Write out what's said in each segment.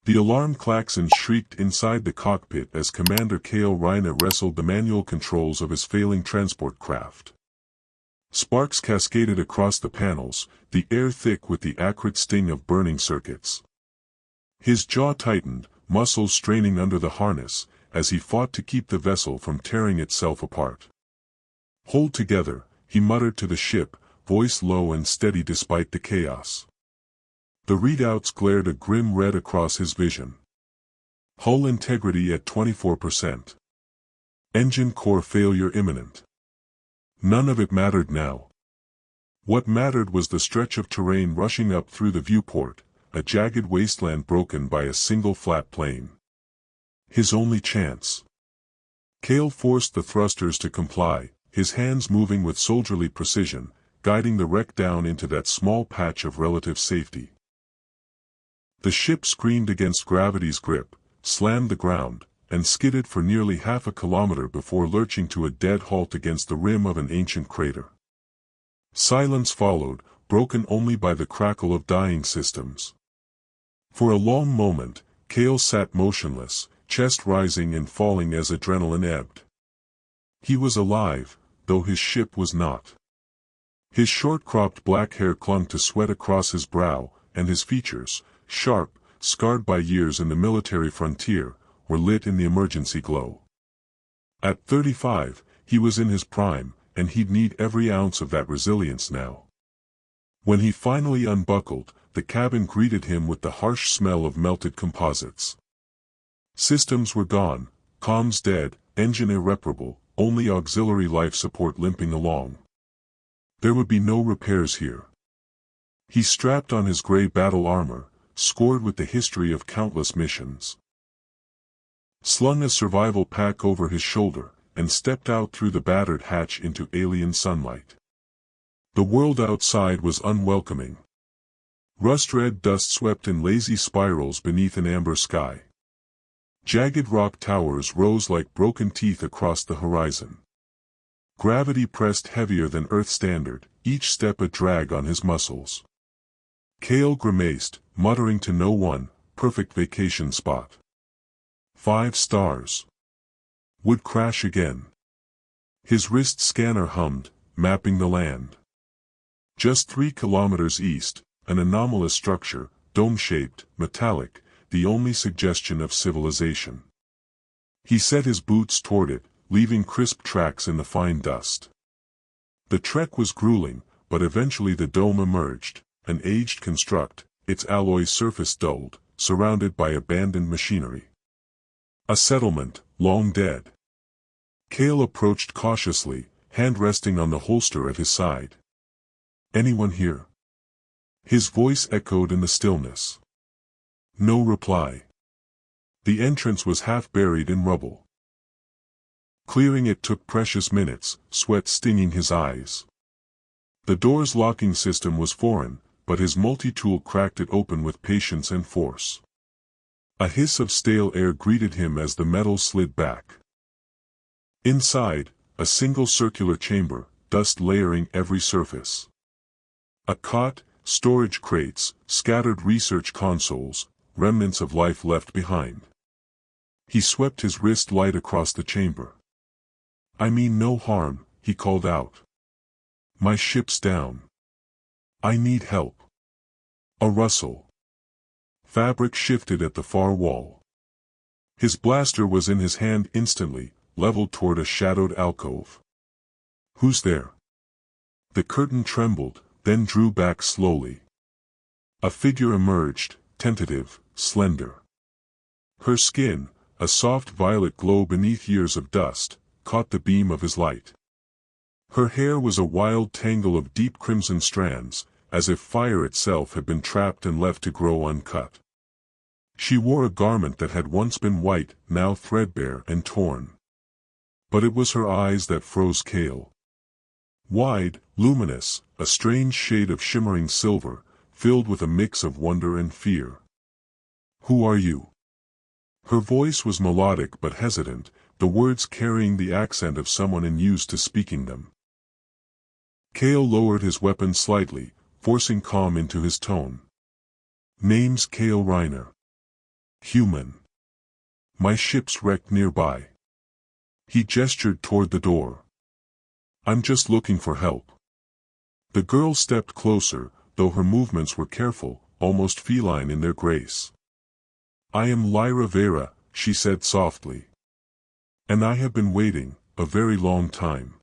The alarm klaxon shrieked inside the cockpit as Commander Kale Reiner wrestled the manual controls of his failing transport craft. Sparks cascaded across the panels, the air thick with the acrid sting of burning circuits. His jaw tightened, muscles straining under the harness, as he fought to keep the vessel from tearing itself apart. "Hold together," he muttered to the ship, voice low and steady despite the chaos. The readouts glared a grim red across his vision. Hull integrity at 24%. Engine core failure imminent. None of it mattered now. What mattered was the stretch of terrain rushing up through the viewport, a jagged wasteland broken by a single flat plane. His only chance. Kale forced the thrusters to comply, his hands moving with soldierly precision, guiding the wreck down into that small patch of relative safety. The ship screamed against gravity's grip, slammed the ground, and skidded for nearly half a kilometer before lurching to a dead halt against the rim of an ancient crater. Silence followed, broken only by the crackle of dying systems. For a long moment, Kale sat motionless, chest rising and falling as adrenaline ebbed. He was alive, though his ship was not. His short-cropped black hair clung to sweat across his brow, and his features, sharp, scarred by years in the military frontier, were lit in the emergency glow. At 35, he was in his prime, and he'd need every ounce of that resilience now. When he finally unbuckled, the cabin greeted him with the harsh smell of melted composites. Systems were gone, comms dead, engine irreparable, only auxiliary life support limping along. There would be no repairs here. He strapped on his gray battle armor, scored with the history of countless missions. Slung a survival pack over his shoulder, and stepped out through the battered hatch into alien sunlight. The world outside was unwelcoming. Rust-red dust swept in lazy spirals beneath an amber sky. Jagged rock towers rose like broken teeth across the horizon. Gravity pressed heavier than Earth standard, each step a drag on his muscles. Kale grimaced, muttering to no one, perfect vacation spot. 5 stars. Would crash again. His wrist scanner hummed, mapping the land. Just 3 kilometers east, an anomalous structure, dome-shaped, metallic, the only suggestion of civilization. He set his boots toward it, leaving crisp tracks in the fine dust. The trek was grueling, but eventually the dome emerged, an aged construct, its alloy surface dulled, surrounded by abandoned machinery. A settlement, long dead. Kale approached cautiously, hand resting on the holster at his side. "Anyone here?" His voice echoed in the stillness. No reply. The entrance was half buried in rubble. Clearing it took precious minutes, sweat stinging his eyes. The door's locking system was foreign, but his multi-tool cracked it open with patience and force. A hiss of stale air greeted him as the metal slid back. Inside, a single circular chamber, dust layering every surface. A cot, storage crates, scattered research consoles, remnants of life left behind. He swept his wrist light across the chamber. "I mean no harm," he called out. "My ship's down. I need help." A rustle. Fabric shifted at the far wall. His blaster was in his hand instantly, leveled toward a shadowed alcove. "Who's there?" The curtain trembled, then drew back slowly. A figure emerged, tentative, slender. Her skin, a soft violet glow beneath years of dust, caught the beam of his light. Her hair was a wild tangle of deep crimson strands, as if fire itself had been trapped and left to grow uncut. She wore a garment that had once been white, now threadbare and torn. But it was her eyes that froze Kale. Wide, luminous, a strange shade of shimmering silver, filled with a mix of wonder and fear. "Who are you?" Her voice was melodic but hesitant, the words carrying the accent of someone unused to speaking them. Kale lowered his weapon slightly, forcing calm into his tone. "Name's Kale Reiner." Human. My ship's wrecked nearby. He gestured toward the door. I'm just looking for help. The girl stepped closer, though her movements were careful, almost feline in their grace. I am Lyra Vera, she said softly. And I have been waiting, a very long time.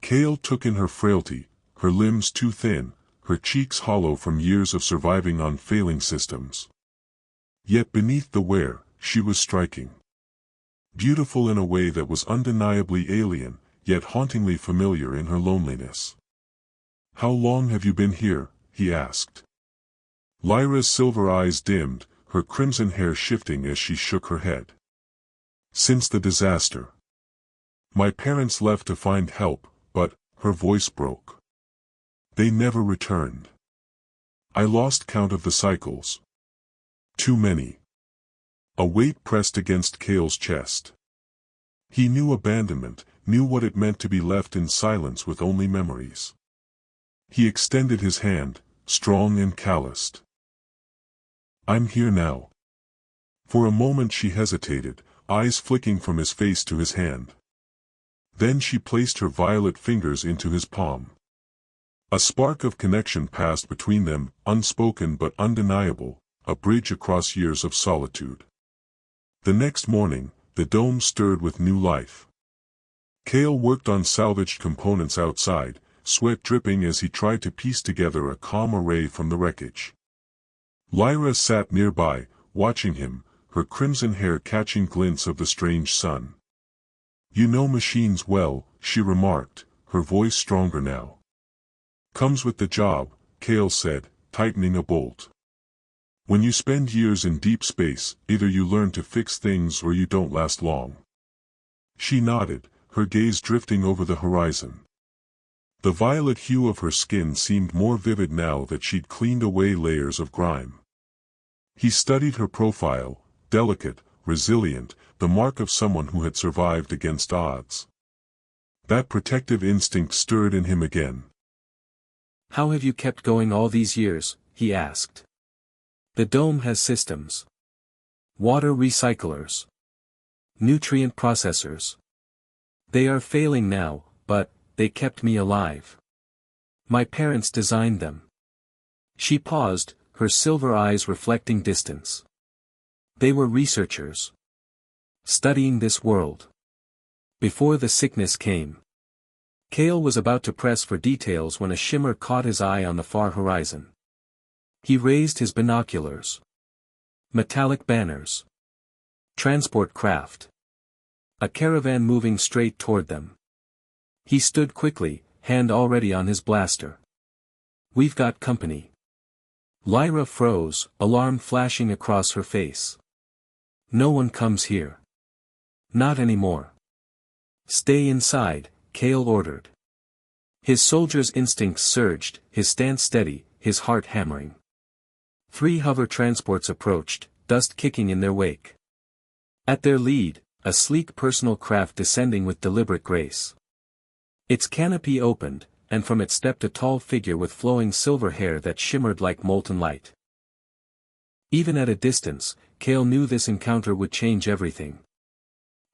Kale took in her frailty, her limbs too thin, her cheeks hollow from years of surviving on failing systems. Yet beneath the wear, she was striking. Beautiful in a way that was undeniably alien, yet hauntingly familiar in her loneliness. How long have you been here? He asked. Lyra's silver eyes dimmed, her crimson hair shifting as she shook her head. Since the disaster. My parents left to find help, but, her voice broke. They never returned. I lost count of the cycles. Too many. A weight pressed against Kale's chest. He knew abandonment, knew what it meant to be left in silence with only memories. He extended his hand, strong and calloused. I'm here now. For a moment she hesitated, eyes flicking from his face to his hand. Then she placed her violet fingers into his palm. A spark of connection passed between them, unspoken but undeniable, a bridge across years of solitude. The next morning, the dome stirred with new life. Kale worked on salvaged components outside, sweat dripping as he tried to piece together a calm array from the wreckage. Lyra sat nearby, watching him, her crimson hair catching glints of the strange sun. You know machines well, she remarked, her voice stronger now. Comes with the job, Kale said, tightening a bolt. When you spend years in deep space, either you learn to fix things or you don't last long. She nodded, her gaze drifting over the horizon. The violet hue of her skin seemed more vivid now that she'd cleaned away layers of grime. He studied her profile, delicate, resilient, the mark of someone who had survived against odds. That protective instinct stirred in him again. How have you kept going all these years? He asked. The dome has systems. Water recyclers. Nutrient processors. They are failing now, but they kept me alive. My parents designed them. She paused, her silver eyes reflecting distance. They were researchers. Studying this world. Before the sickness came. Kale was about to press for details when a shimmer caught his eye on the far horizon. He raised his binoculars. Metallic banners. Transport craft. A caravan moving straight toward them. He stood quickly, hand already on his blaster. We've got company. Lyra froze, alarm flashing across her face. No one comes here. Not anymore. Stay inside, Kale ordered. His soldier's instincts surged, his stance steady, his heart hammering. 3 hover transports approached, dust kicking in their wake. At their lead, a sleek personal craft descending with deliberate grace. Its canopy opened, and from it stepped a tall figure with flowing silver hair that shimmered like molten light. Even at a distance, Kale knew this encounter would change everything.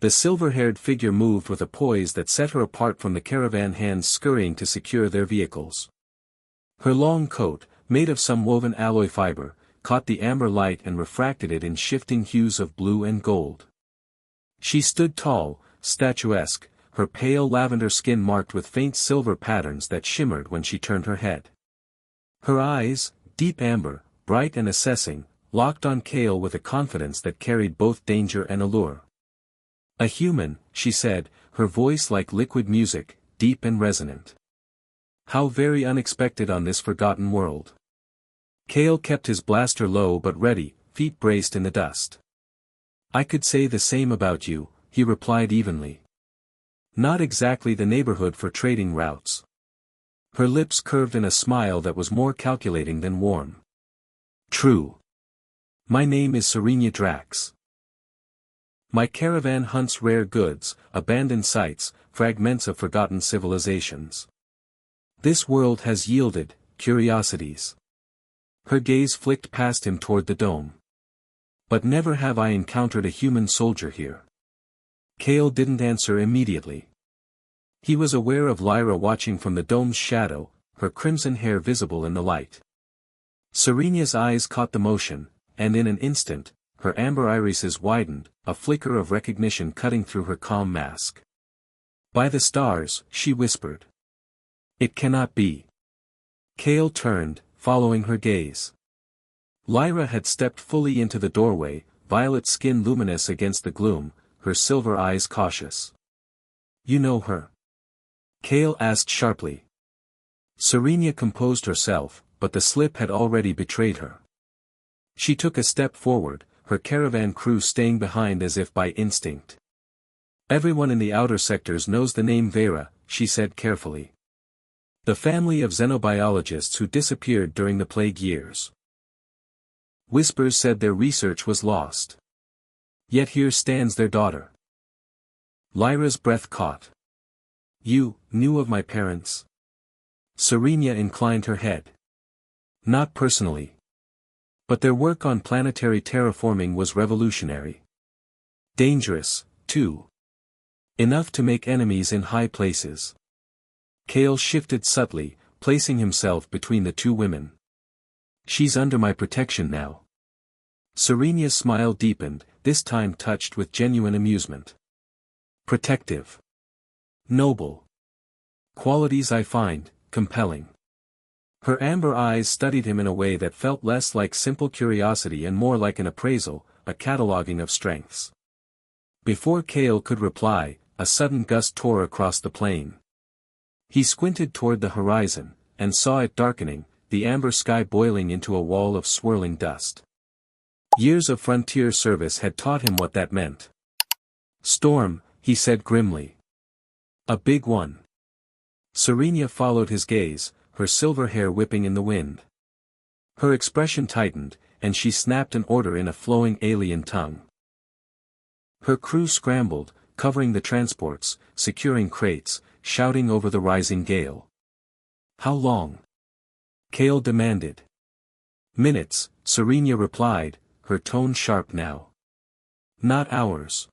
The silver-haired figure moved with a poise that set her apart from the caravan hands scurrying to secure their vehicles. Her long coat, made of some woven alloy fiber, caught the amber light and refracted it in shifting hues of blue and gold. She stood tall, statuesque, her pale lavender skin marked with faint silver patterns that shimmered when she turned her head. Her eyes, deep amber, bright and assessing, locked on Kale with a confidence that carried both danger and allure. A human, she said, her voice like liquid music, deep and resonant. How very unexpected on this forgotten world. Kale kept his blaster low but ready, feet braced in the dust. I could say the same about you, he replied evenly. Not exactly the neighborhood for trading routes. Her lips curved in a smile that was more calculating than warm. True. My name is Serenia Drax. My caravan hunts rare goods, abandoned sites, fragments of forgotten civilizations. This world has yielded curiosities. Her gaze flicked past him toward the dome. But never have I encountered a human soldier here. Kale didn't answer immediately. He was aware of Lyra watching from the dome's shadow, her crimson hair visible in the light. Serena's eyes caught the motion, and in an instant, her amber irises widened, a flicker of recognition cutting through her calm mask. "By the stars," she whispered. "It cannot be." Kale turned, following her gaze. Lyra had stepped fully into the doorway, violet skin luminous against the gloom, her silver eyes cautious. "You know her?" Kale asked sharply. Serena composed herself, but the slip had already betrayed her. She took a step forward, her caravan crew staying behind as if by instinct. "Everyone in the outer sectors knows the name Vera," she said carefully. "The family of xenobiologists who disappeared during the plague years. Whispers said their research was lost. Yet here stands their daughter." Lyra's breath caught. "You knew of my parents?" Serena inclined her head. "Not personally. But their work on planetary terraforming was revolutionary. Dangerous, too. Enough to make enemies in high places." Kale shifted subtly, placing himself between the two women. "She's under my protection now." Serena's smile deepened, this time touched with genuine amusement. "Protective. Noble. Qualities I find compelling." Her amber eyes studied him in a way that felt less like simple curiosity and more like an appraisal, a cataloging of strengths. Before Kale could reply, a sudden gust tore across the plain. He squinted toward the horizon, and saw it darkening, the amber sky boiling into a wall of swirling dust. Years of frontier service had taught him what that meant. "Storm," he said grimly. "A big one." Serena followed his gaze, her silver hair whipping in the wind. Her expression tightened, and she snapped an order in a flowing alien tongue. Her crew scrambled, covering the transports, securing crates, shouting over the rising gale. "How long?" Kale demanded. "Minutes," Serena replied, her tone sharp now. "Not hours."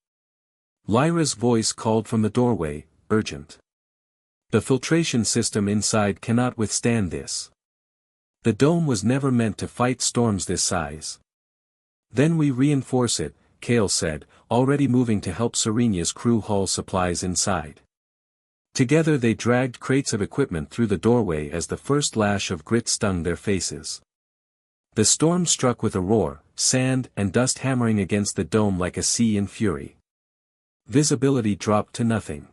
Lyra's voice called from the doorway, urgent. "The filtration system inside cannot withstand this. The dome was never meant to fight storms this size." "Then we reinforce it," Kale said, already moving to help Serena's crew haul supplies inside. Together they dragged crates of equipment through the doorway as the first lash of grit stung their faces. The storm struck with a roar, sand and dust hammering against the dome like a sea in fury. Visibility dropped to nothing.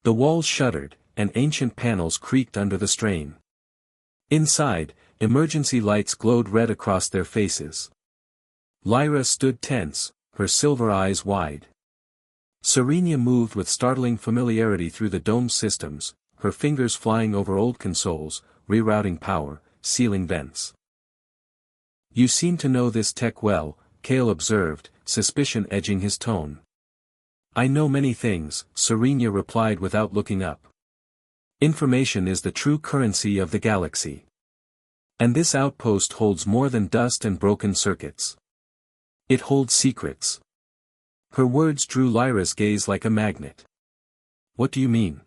The walls shuddered, and ancient panels creaked under the strain. Inside, emergency lights glowed red across their faces. Lyra stood tense, her silver eyes wide. Serena moved with startling familiarity through the dome's systems, her fingers flying over old consoles, rerouting power, sealing vents. "You seem to know this tech well," Kale observed, suspicion edging his tone. "I know many things," Serena replied without looking up. "Information is the true currency of the galaxy. And this outpost holds more than dust and broken circuits. It holds secrets." Her words drew Lyra's gaze like a magnet. "What do you mean?"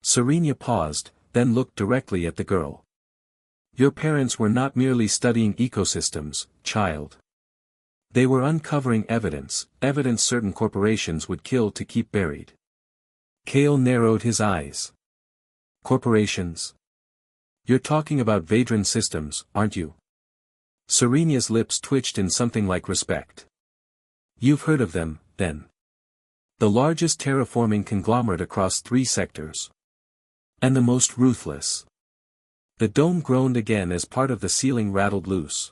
Serena paused, then looked directly at the girl. "Your parents were not merely studying ecosystems, child. They were uncovering evidence certain corporations would kill to keep buried." Kale narrowed his eyes. "Corporations? You're talking about Vadran systems, aren't you?" Serena's lips twitched in something like respect. "You've heard of them, then. The largest terraforming conglomerate across 3 sectors. And the most ruthless." The dome groaned again as part of the ceiling rattled loose.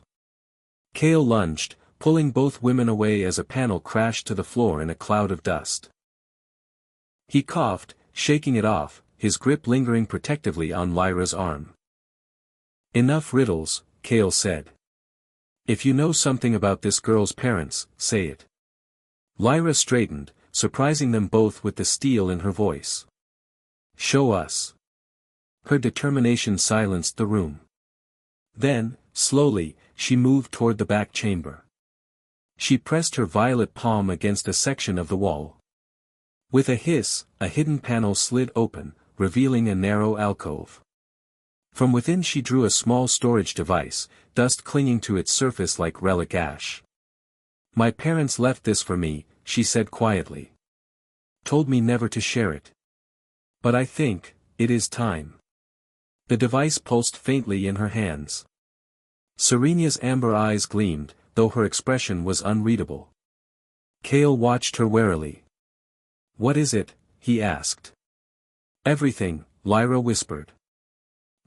Kale lunged, pulling both women away as a panel crashed to the floor in a cloud of dust. He coughed, shaking it off, his grip lingering protectively on Lyra's arm. "Enough riddles," Kale said. "If you know something about this girl's parents, say it." Lyra straightened, surprising them both with the steel in her voice. "Show us." Her determination silenced the room. Then, slowly, she moved toward the back chamber. She pressed her violet palm against a section of the wall. With a hiss, a hidden panel slid open, revealing a narrow alcove. From within she drew a small storage device, dust clinging to its surface like relic ash. "My parents left this for me," she said quietly. "Told me never to share it. But I think, it is time." The device pulsed faintly in her hands. Serena's amber eyes gleamed, though her expression was unreadable. Kale watched her warily. "What is it?" he asked. "Everything," Lyra whispered.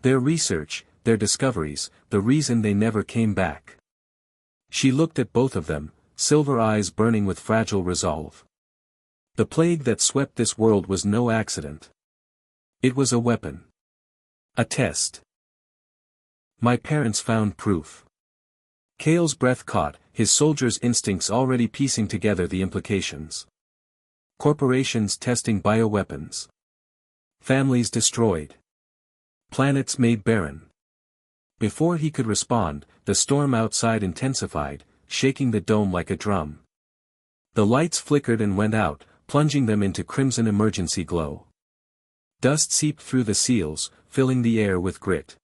"Their research, their discoveries, the reason they never came back." She looked at both of them, silver eyes burning with fragile resolve. The plague that swept this world was no accident. It was a weapon. A test. "My parents found proof." Kale's breath caught, his soldier's instincts already piecing together the implications. Corporations testing bioweapons. Families destroyed. Planets made barren. Before he could respond, the storm outside intensified, shaking the dome like a drum. The lights flickered and went out, plunging them into crimson emergency glow. Dust seeped through the seals, filling the air with grit.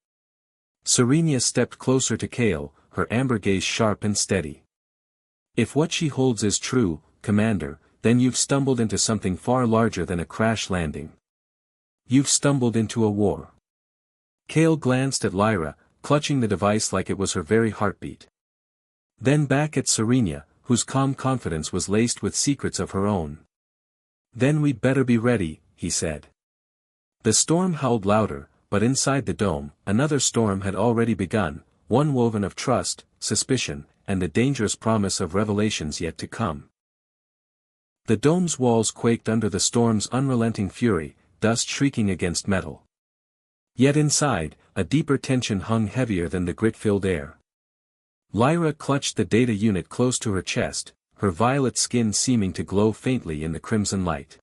Serena stepped closer to Kale, her amber gaze sharp and steady. "If what she holds is true, Commander, then you've stumbled into something far larger than a crash landing. You've stumbled into a war." Kale glanced at Lyra, clutching the device like it was her very heartbeat. Then back at Serena, whose calm confidence was laced with secrets of her own. "Then we'd better be ready," he said. The storm howled louder, but inside the dome, another storm had already begun, one woven of trust, suspicion, and the dangerous promise of revelations yet to come. The dome's walls quaked under the storm's unrelenting fury, dust shrieking against metal. Yet inside, a deeper tension hung heavier than the grit-filled air. Lyra clutched the data unit close to her chest, her violet skin seeming to glow faintly in the crimson light.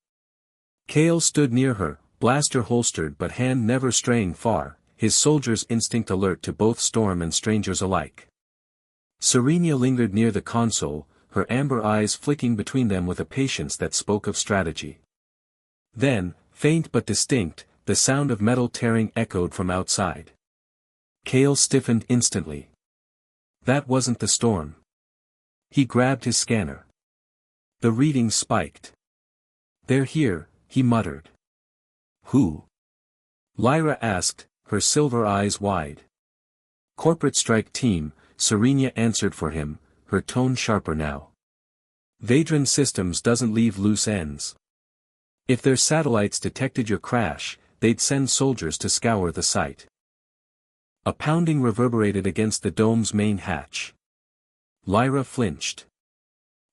Kale stood near her, blaster holstered but hand never straying far, his soldier's instinct alert to both storm and strangers alike. Serena lingered near the console, her amber eyes flicking between them with a patience that spoke of strategy. Then, faint but distinct, the sound of metal tearing echoed from outside. Kale stiffened instantly. That wasn't the storm. He grabbed his scanner. The readings spiked. "They're here," he muttered. "Who?" Lyra asked, her silver eyes wide. "Corporate strike team," Serena answered for him, her tone sharper now. "Vadran Systems doesn't leave loose ends. If their satellites detected your crash, they'd send soldiers to scour the site." A pounding reverberated against the dome's main hatch. Lyra flinched.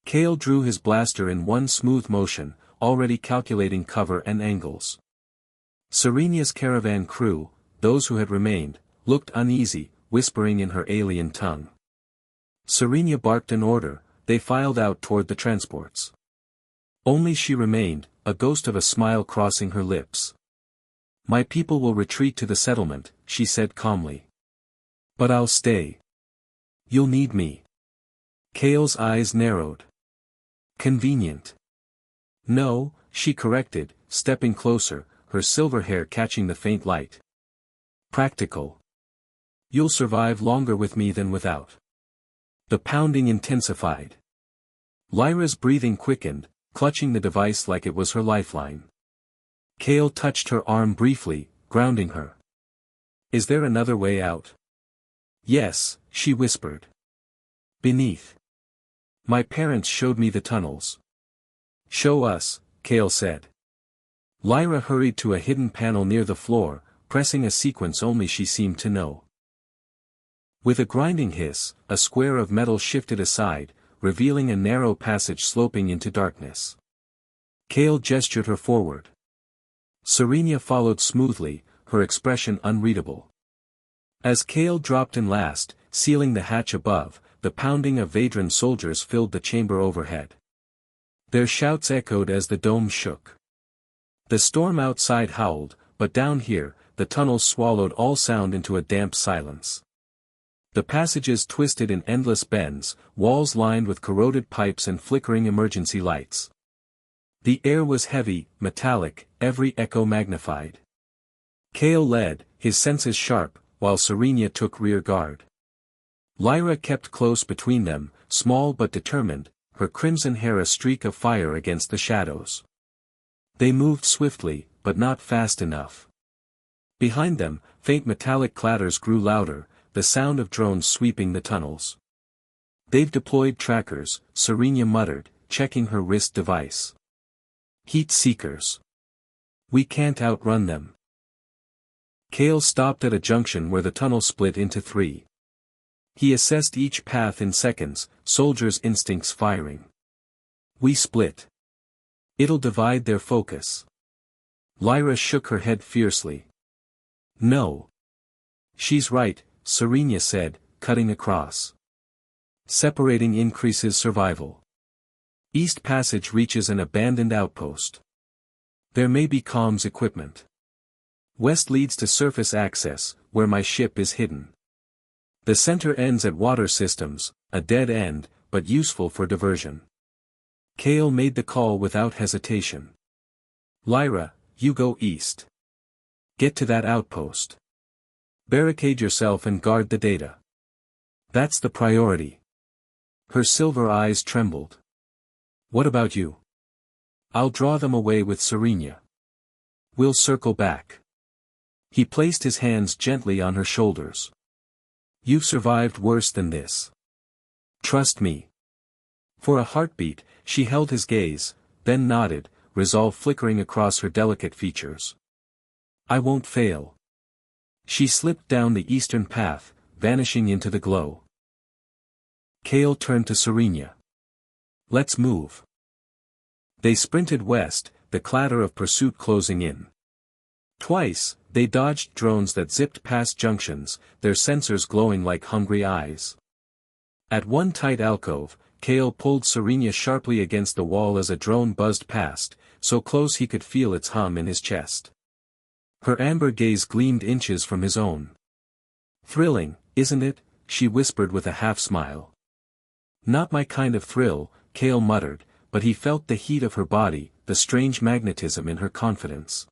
Kale drew his blaster in one smooth motion, already calculating cover and angles. Serena's caravan crew, those who had remained, looked uneasy, whispering in her alien tongue. Serena barked an order, they filed out toward the transports. Only she remained, a ghost of a smile crossing her lips. "My people will retreat to the settlement," she said calmly. "But I'll stay. You'll need me." Kale's eyes narrowed. "Convenient." "No," she corrected, stepping closer, her silver hair catching the faint light. "Practical. You'll survive longer with me than without." The pounding intensified. Lyra's breathing quickened, clutching the device like it was her lifeline. Kale touched her arm briefly, grounding her. "Is there another way out?" "Yes," she whispered. "Beneath. My parents showed me the tunnels." "Show us," Kale said. Lyra hurried to a hidden panel near the floor, pressing a sequence only she seemed to know. With a grinding hiss, a square of metal shifted aside, revealing a narrow passage sloping into darkness. Kale gestured her forward. Serena followed smoothly, her expression unreadable. As Kale dropped in last, sealing the hatch above, the pounding of Vadran soldiers filled the chamber overhead. Their shouts echoed as the dome shook. The storm outside howled, but down here, the tunnels swallowed all sound into a damp silence. The passages twisted in endless bends, walls lined with corroded pipes and flickering emergency lights. The air was heavy, metallic, every echo magnified. Kale led, his senses sharp, while Serenia took rear guard. Lyra kept close between them, small but determined, her crimson hair a streak of fire against the shadows. They moved swiftly, but not fast enough. Behind them, faint metallic clatters grew louder, the sound of drones sweeping the tunnels. "They've deployed trackers," Serenia muttered, checking her wrist device. "Heat seekers. We can't outrun them." Kale stopped at a junction where the tunnel split into three. He assessed each path in seconds, soldiers' instincts firing. "We split. It'll divide their focus." Lyra shook her head fiercely. "No. She's right," Serenia said, cutting across. "Separating increases survival. East Passage reaches an abandoned outpost. There may be comms equipment. West leads to surface access, where my ship is hidden. The center ends at water systems, a dead end, but useful for diversion." Kale made the call without hesitation. "Lyra, you go east. Get to that outpost. Barricade yourself and guard the data. That's the priority." Her silver eyes trembled. "What about you?" "I'll draw them away with Serenia. We'll circle back." He placed his hands gently on her shoulders. "You've survived worse than this. Trust me." For a heartbeat, she held his gaze, then nodded, resolve flickering across her delicate features. "I won't fail." She slipped down the eastern path, vanishing into the glow. Kale turned to Serenia. "Let's move." They sprinted west, the clatter of pursuit closing in. Twice, they dodged drones that zipped past junctions, their sensors glowing like hungry eyes. At one tight alcove, Kale pulled Serenia sharply against the wall as a drone buzzed past, so close he could feel its hum in his chest. Her amber gaze gleamed inches from his own. "Thrilling, isn't it?" she whispered with a half-smile. "Not my kind of thrill," Kale muttered, but he felt the heat of her body, the strange magnetism in her confidence.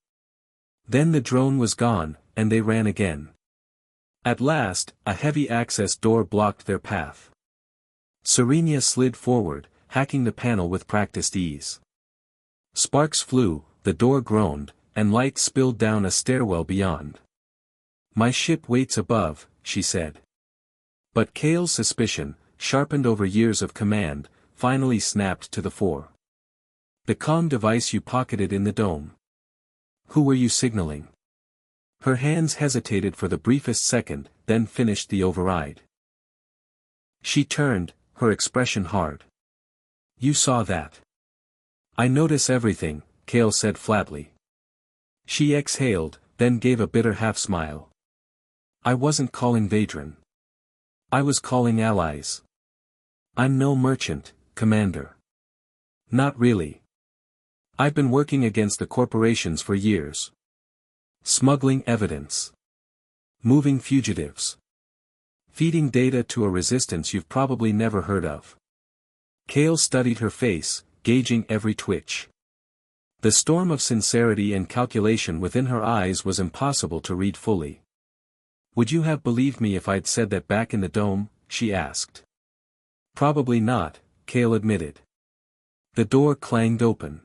Then the drone was gone, and they ran again. At last, a heavy access door blocked their path. Serenia slid forward, hacking the panel with practiced ease. Sparks flew, the door groaned, and light spilled down a stairwell beyond. "My ship waits above," she said. But Kale's suspicion, sharpened over years of command, finally snapped to the fore. "The comm device you pocketed in the dome. Who were you signaling?" Her hands hesitated for the briefest second, then finished the override. She turned, her expression hard. "You saw that." "I notice everything," Kale said flatly. She exhaled, then gave a bitter half-smile. "I wasn't calling Vadran. I was calling allies. I'm no merchant, Commander." "Not really. I've been working against the corporations for years. Smuggling evidence. Moving fugitives. Feeding data to a resistance you've probably never heard of." Kale studied her face, gauging every twitch. The storm of sincerity and calculation within her eyes was impossible to read fully. "Would you have believed me if I'd said that back in the dome?" she asked. "Probably not," Kale admitted. The door clanged open.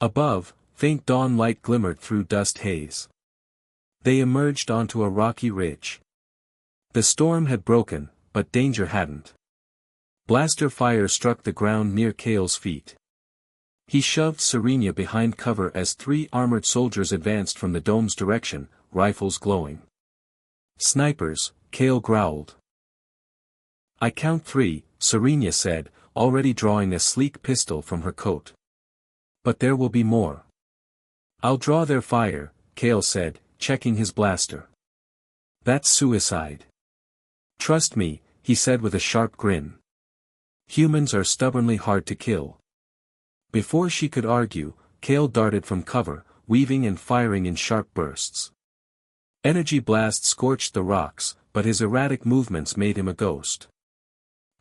Above, faint dawn light glimmered through dust haze. They emerged onto a rocky ridge. The storm had broken, but danger hadn't. Blaster fire struck the ground near Kale's feet. He shoved Serenia behind cover as three armored soldiers advanced from the dome's direction, rifles glowing. "Snipers," Kale growled. "I count 3, Serenia said, already drawing a sleek pistol from her coat. "But there will be more." "I'll draw their fire," Kale said, checking his blaster. "That's suicide." "Trust me," he said with a sharp grin. "Humans are stubbornly hard to kill." Before she could argue, Kale darted from cover, weaving and firing in sharp bursts. Energy blasts scorched the rocks, but his erratic movements made him a ghost.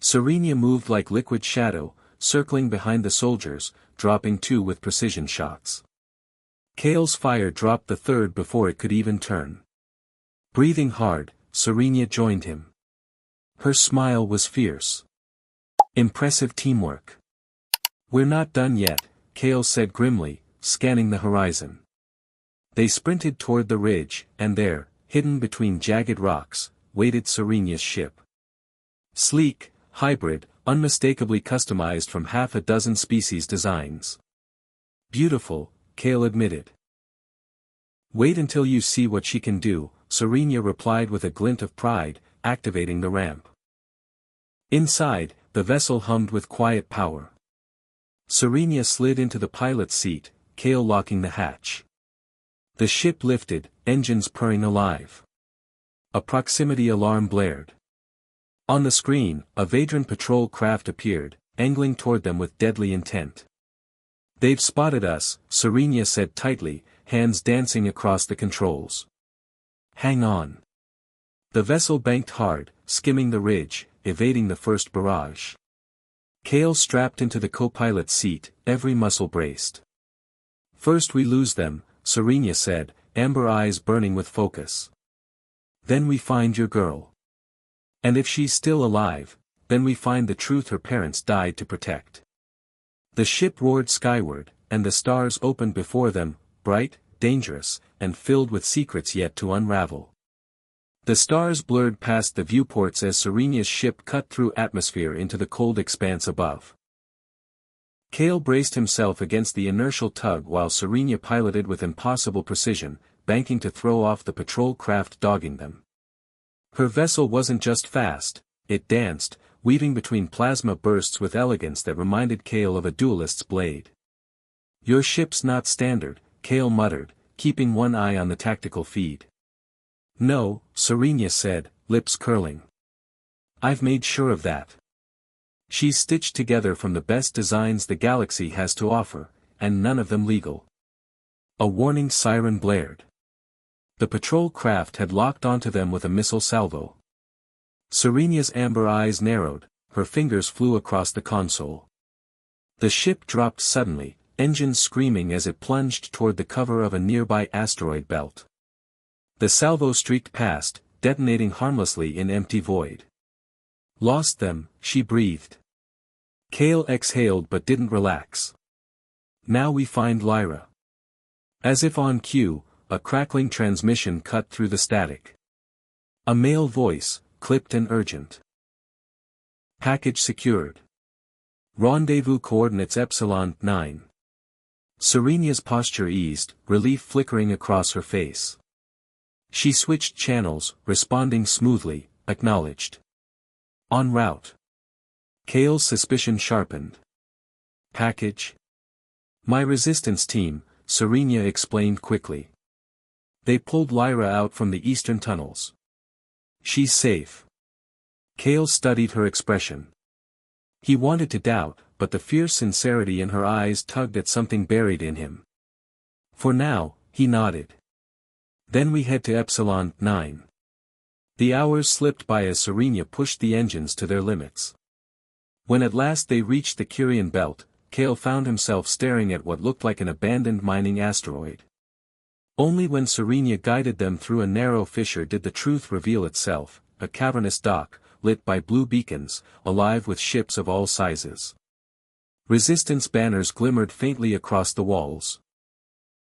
Serenia moved like liquid shadow, circling behind the soldiers, dropping two with precision shots. Kale's fire dropped the third before it could even turn. Breathing hard, Serenia joined him. Her smile was fierce. Impressive teamwork. We're not done yet, Kale said grimly, scanning the horizon. They sprinted toward the ridge, and there, hidden between jagged rocks, waited Serenia's ship. Sleek, hybrid, unmistakably customized from half a dozen species designs. Beautiful, Kale admitted. Wait until you see what she can do, Serenia replied with a glint of pride, activating the ramp. Inside, the vessel hummed with quiet power. Serenia slid into the pilot's seat, Kale locking the hatch. The ship lifted, engines purring alive. A proximity alarm blared. On the screen, a Vadran patrol craft appeared, angling toward them with deadly intent. They've spotted us, Serenia said tightly, hands dancing across the controls. Hang on. The vessel banked hard, skimming the ridge, evading the first barrage. Kale strapped into the co-pilot's seat, every muscle braced. First we lose them, Serenia said, amber eyes burning with focus. Then we find your girl. And if she's still alive, then we find the truth her parents died to protect. The ship roared skyward, and the stars opened before them, bright, dangerous, and filled with secrets yet to unravel. The stars blurred past the viewports as Serenia's ship cut through atmosphere into the cold expanse above. Kale braced himself against the inertial tug while Serenia piloted with impossible precision, banking to throw off the patrol craft dogging them. Her vessel wasn't just fast, it danced, weaving between plasma bursts with elegance that reminded Kale of a duelist's blade. Your ship's not standard, Kale muttered, keeping one eye on the tactical feed. No, Serenia said, lips curling. I've made sure of that. She's stitched together from the best designs the galaxy has to offer, and none of them legal. A warning siren blared. The patrol craft had locked onto them with a missile salvo. Serenia's amber eyes narrowed, her fingers flew across the console. The ship dropped suddenly, engines screaming as it plunged toward the cover of a nearby asteroid belt. The salvo streaked past, detonating harmlessly in empty void. Lost them, she breathed. Kale exhaled but didn't relax. Now we find Lyra. As if on cue, a crackling transmission cut through the static. A male voice, clipped and urgent. Package secured. Rendezvous coordinates Epsilon 9. Serenia's posture eased, relief flickering across her face. She switched channels, responding smoothly, acknowledged. En route. Kale's suspicion sharpened. Package? My resistance team, Serenia explained quickly. They pulled Lyra out from the eastern tunnels. She's safe. Kale studied her expression. He wanted to doubt, but the fierce sincerity in her eyes tugged at something buried in him. For now, he nodded. Then we head to Epsilon 9. The hours slipped by as Serenia pushed the engines to their limits. When at last they reached the Kyrian belt, Kale found himself staring at what looked like an abandoned mining asteroid. Only when Serenia guided them through a narrow fissure did the truth reveal itself, a cavernous dock, lit by blue beacons, alive with ships of all sizes. Resistance banners glimmered faintly across the walls.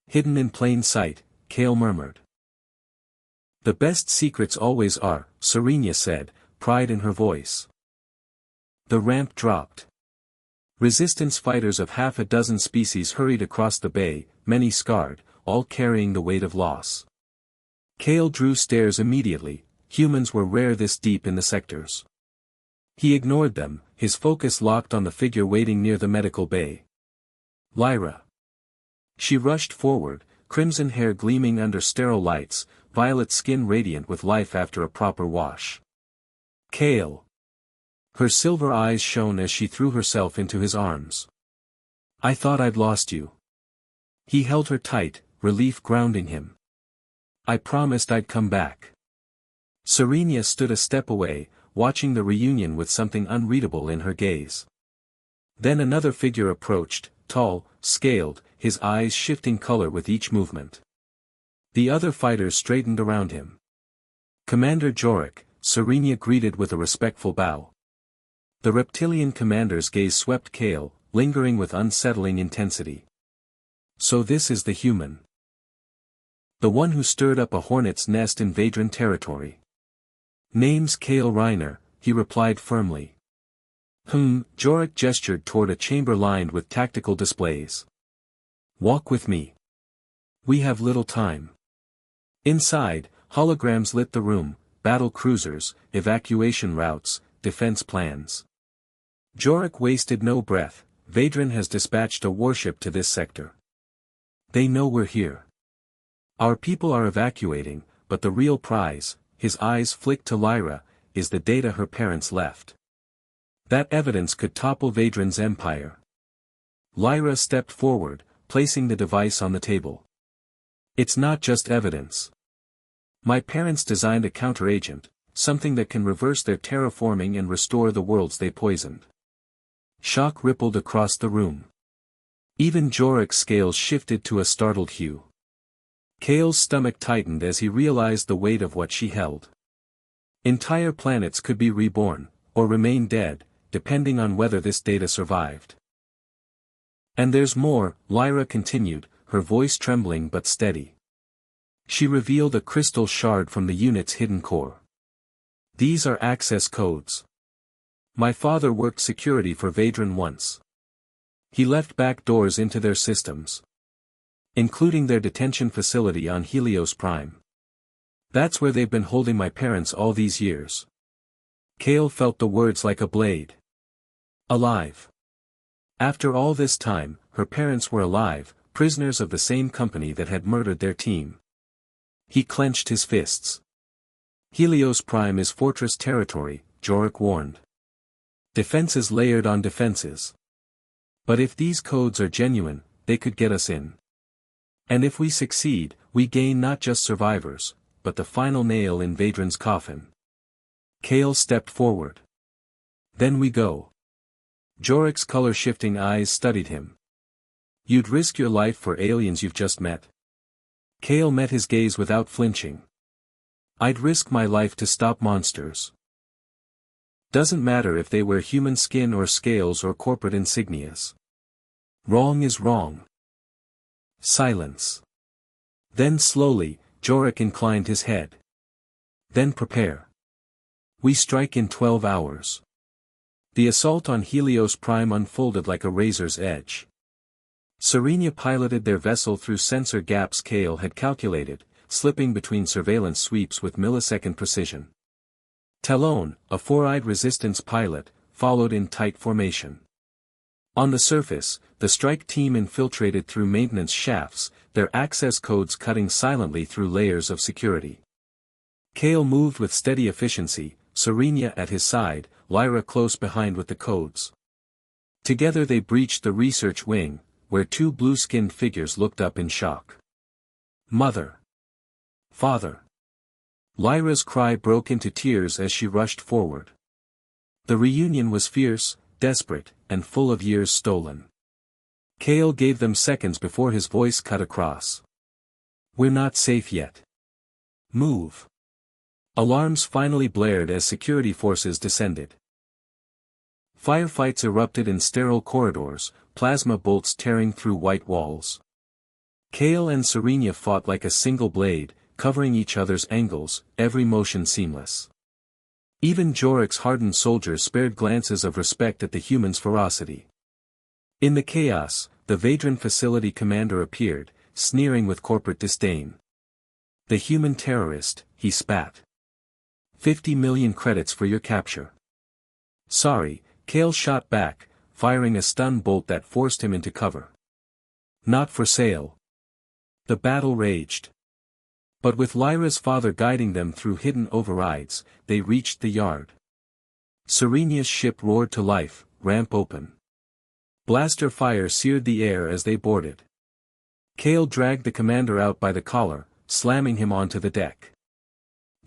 Hidden in plain sight, Kale murmured. The best secrets always are, Serenia said, pride in her voice. The ramp dropped. Resistance fighters of half a dozen species hurried across the bay, many scarred, all carrying the weight of loss. Kale drew stares immediately, humans were rare this deep in the sectors. He ignored them, his focus locked on the figure waiting near the medical bay. Lyra. She rushed forward, crimson hair gleaming under sterile lights, violet skin radiant with life after a proper wash. Kale. Her silver eyes shone as she threw herself into his arms. I thought I'd lost you. He held her tight, relief grounding him. I promised I'd come back. Serenia stood a step away, watching the reunion with something unreadable in her gaze. Then another figure approached, tall, scaled, his eyes shifting color with each movement. The other fighters straightened around him. "Commander Jorik," Serenia greeted with a respectful bow. The reptilian commander's gaze swept Kale, lingering with unsettling intensity. "So this is the human. The one who stirred up a hornet's nest in Vadran territory." "Name's Kale Reiner," he replied firmly. Jorik gestured toward a chamber lined with tactical displays. "Walk with me. We have little time." Inside, holograms lit the room, battle cruisers, evacuation routes, defense plans. Jorik wasted no breath. "Vadran has dispatched a warship to this sector. They know we're here. Our people are evacuating, but the real prize," his eyes flicked to Lyra, "is the data her parents left. That evidence could topple Vadran's empire." Lyra stepped forward, placing the device on the table. "It's not just evidence. My parents designed a counteragent, something that can reverse their terraforming and restore the worlds they poisoned." Shock rippled across the room. Even Jorik's scales shifted to a startled hue. Kale's stomach tightened as he realized the weight of what she held. Entire planets could be reborn, or remain dead, depending on whether this data survived. "And there's more," Lyra continued, her voice trembling but steady. She revealed a crystal shard from the unit's hidden core. "These are access codes. My father worked security for Vadran once. He left back doors into their systems, including their detention facility on Helios Prime. That's where they've been holding my parents all these years." Kale felt the words like a blade. Alive. After all this time, her parents were alive, prisoners of the same company that had murdered their team. He clenched his fists. "Helios Prime is fortress territory," Jorik warned. "Defenses layered on defenses. But if these codes are genuine, they could get us in. And if we succeed, we gain not just survivors, but the final nail in Vadran's coffin." Kale stepped forward. "Then we go." Jorik's color-shifting eyes studied him. "You'd risk your life for aliens you've just met?" Kale met his gaze without flinching. "I'd risk my life to stop monsters. Doesn't matter if they wear human skin or scales or corporate insignias. Wrong is wrong." Silence. Then slowly, Jorik inclined his head. "Then prepare. We strike in 12 hours. The assault on Helios Prime unfolded like a razor's edge." Serenia piloted their vessel through sensor gaps Kale had calculated, slipping between surveillance sweeps with millisecond precision. Talon, a four-eyed resistance pilot, followed in tight formation. On the surface, the strike team infiltrated through maintenance shafts, their access codes cutting silently through layers of security. Kale moved with steady efficiency, Serenia at his side, Lyra close behind with the codes. Together they breached the research wing, where two blue-skinned figures looked up in shock. "Mother! Father!" Lyra's cry broke into tears as she rushed forward. The reunion was fierce, desperate, and full of years stolen. Kale gave them seconds before his voice cut across. "We're not safe yet. Move." Alarms finally blared as security forces descended. Firefights erupted in sterile corridors, plasma bolts tearing through white walls. Kale and Serenia fought like a single blade, covering each other's angles, every motion seamless. Even Jorik's hardened soldiers spared glances of respect at the humans' ferocity. In the chaos, the Vadran facility commander appeared, sneering with corporate disdain. "The human terrorist," he spat. 50 million credits for your capture." "Sorry," Kale shot back, firing a stun bolt that forced him into cover. "Not for sale." The battle raged. But with Lyra's father guiding them through hidden overrides, they reached the yard. Serenia's ship roared to life, ramp open. Blaster fire seared the air as they boarded. Kale dragged the commander out by the collar, slamming him onto the deck.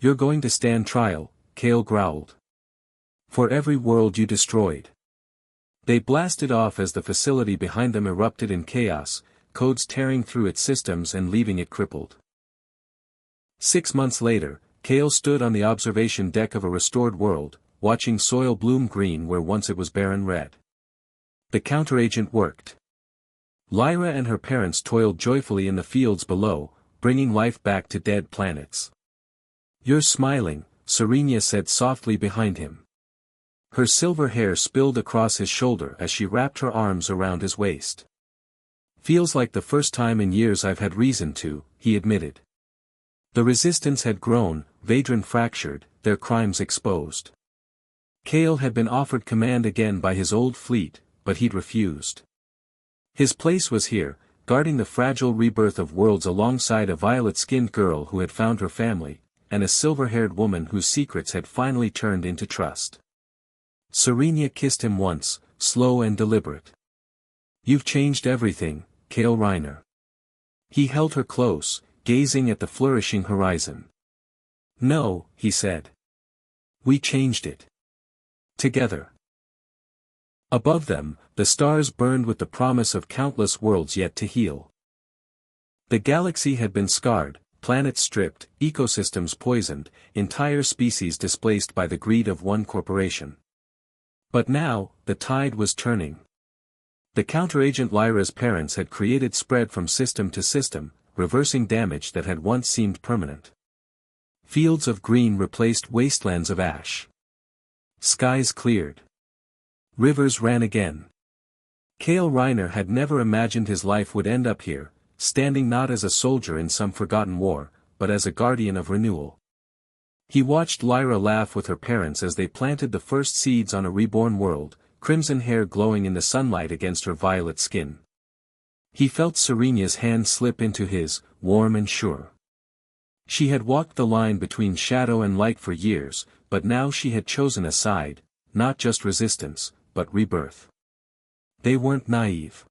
You're going to stand trial, Kale growled. For every world you destroyed. They blasted off as the facility behind them erupted in chaos, codes tearing through its systems and leaving it crippled. 6 months later, Kale stood on the observation deck of a restored world, watching soil bloom green where once it was barren red. The counteragent worked. Lyra and her parents toiled joyfully in the fields below, bringing life back to dead planets. You're smiling, Serenia said softly behind him. Her silver hair spilled across his shoulder as she wrapped her arms around his waist. Feels like the first time in years I've had reason to, he admitted. The resistance had grown, Vadran fractured, their crimes exposed. Kale had been offered command again by his old fleet, but he'd refused. His place was here, guarding the fragile rebirth of worlds alongside a violet-skinned girl who had found her family, and a silver-haired woman whose secrets had finally turned into trust. Serenia kissed him once, slow and deliberate. You've changed everything, Kale Reiner. He held her close, gazing at the flourishing horizon. No, he said. We changed it. Together. Above them, the stars burned with the promise of countless worlds yet to heal. The galaxy had been scarred, planets stripped, ecosystems poisoned, entire species displaced by the greed of one corporation. But now, the tide was turning. The counteragent Lyra's parents had created spread from system to system, reversing damage that had once seemed permanent. Fields of green replaced wastelands of ash. Skies cleared. Rivers ran again. Kale Reiner had never imagined his life would end up here, standing not as a soldier in some forgotten war, but as a guardian of renewal. He watched Lyra laugh with her parents as they planted the first seeds on a reborn world, crimson hair glowing in the sunlight against her violet skin. He felt Serenia's hand slip into his, warm and sure. She had walked the line between shadow and light for years, but now she had chosen a side, not just resistance, but rebirth. They weren't naive.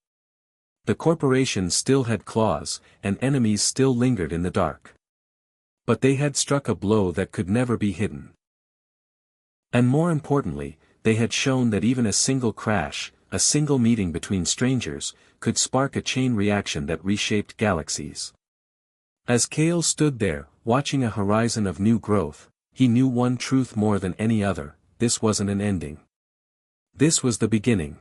The corporations still had claws, and enemies still lingered in the dark. But they had struck a blow that could never be hidden. And more importantly, they had shown that even a single crash, a single meeting between strangers, could spark a chain reaction that reshaped galaxies. As Kale stood there, watching a horizon of new growth, he knew one truth more than any other: this wasn't an ending. This was the beginning.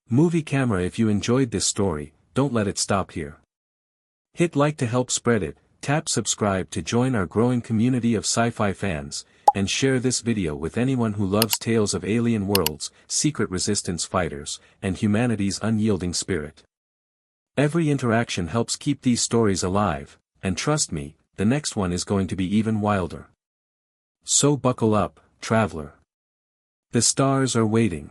Movie camera, if you enjoyed this story, don't let it stop here. Hit like to help spread it, tap subscribe to join our growing community of sci-fi fans, and share this video with anyone who loves tales of alien worlds, secret resistance fighters, and humanity's unyielding spirit. Every interaction helps keep these stories alive, and trust me, the next one is going to be even wilder. So buckle up, traveler. The stars are waiting.